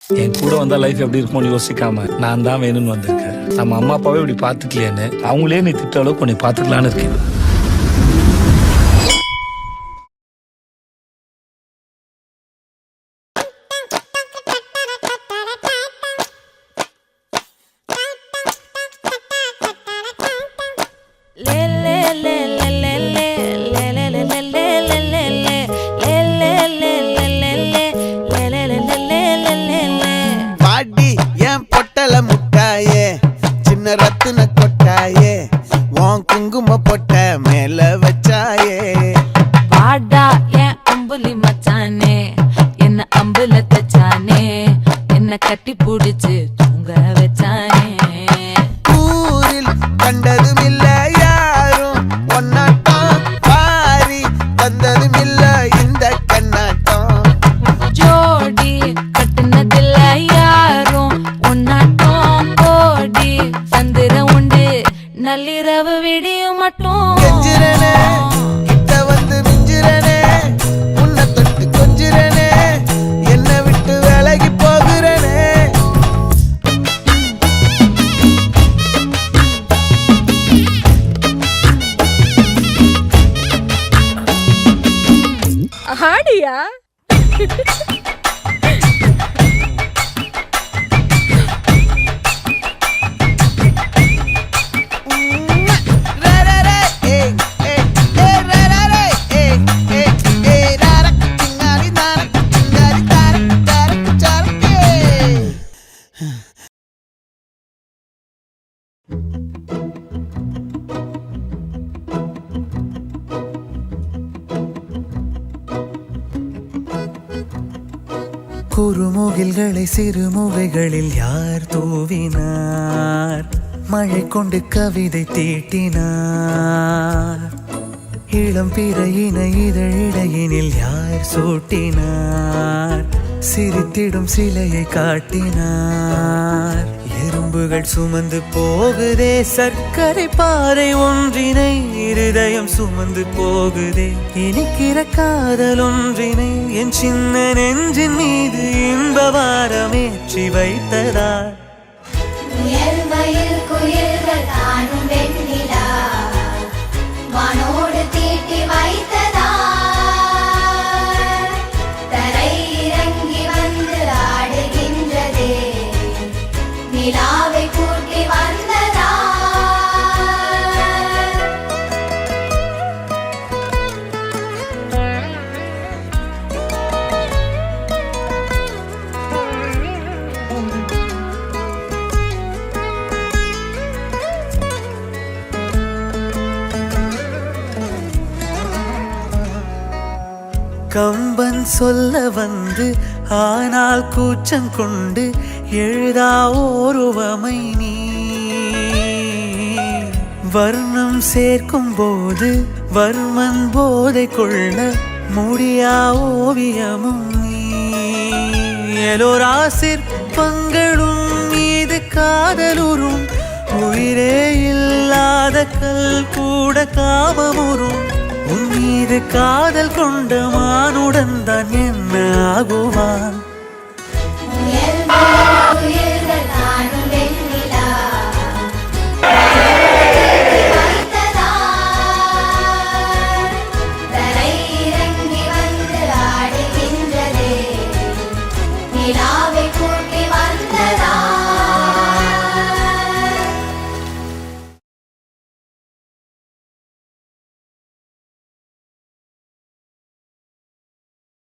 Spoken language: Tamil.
என் கூட வந்தா லைஃப் எப்படி இருக்கும்னு யோசிக்காம நான் தான் வேணும்னு வந்திருக்கேன். நம்ம அம்மா அப்பாவே இப்படி பாத்துக்கலையேன்னு அவங்களே நீ திட்ட அளவுக்கு உன்னை பாத்துக்கலான்னு இருக்கேன். முட்டாயே சின்ன ரத்தின கொட்டாயே உன் குங்கும பொட்ட மேல வச்சாயே வாடா என் அம்புலி மச்சானே என்ன அம்புல தச்சானே என்ன கட்டி புடிச்சு தூங்க வச்சானே ஊரில் கண்டதும் இல்ல யாரும் ஒன்னாட்டம் பாரி தந்ததும் இல்ல இந்த கண்ணாட்டம் ஜோடி கட்டுனதில்ல யாரும் ஒன்னாட்டம் கோடி சந்திர உண்டு நள்ளிரவு விடியும் மட்டும் கெஞ்சிரனே கிட்ட வந்து மிஞ்சிரனே உன்னை தொட்டு கொஞ்சிரனே என்ன விட்டு விலகி போகிறனே ஆடியா குறுமுகில்களை சிறுமுகைகளில் யார் தூவினார் மழை கொண்டு கவிதை தீட்டினார் இளம் பிறையின இதழிடையினில் யார் சூட்டினார் சிரித்திடும் சிலையை காட்டினார் எறும்புகள் சுமந்து போகுதே சர்க்கரை பாறை ஒன்றினை இருதயம் சுமந்து போகுதே இனிக்கிற காதல் ஒன்றினை என் சின்ன நெஞ்சின் மீது இன்ப வாரமேற்றி வைத்ததார் முயல் மயில் குயில்கள் தானும் வெண்ணிலா வானோடு தீட்டி வைத்ததார் தரை இறங்கி வந்து ஆடுகின்றதே நிலாவை கூட்டி வந்ததார் கம்பன் சொல்ல வந்து ஆனால் கூச்சம் கொண்டு எழுதா ஓருவமை நீ வர்ணம் சேர்க்கும் போது வர்மன் போதை கொள்ள முடியா ஓவியமும் நீ எலோரா சிற்பங்களும் மீது காதலுறும் உயிரே இல்லாத கல் கூட காமமுறும் உன் மீது காதல் கொண்ட மானுடன் தான் என்ன ஆகுவான் முயல் மயில் குயில்கள் தானும் வெண்ணிலா வைத்ததார் தரை இறங்கி வந்து ஆடுகின்றதே நிலாவை கூட்டி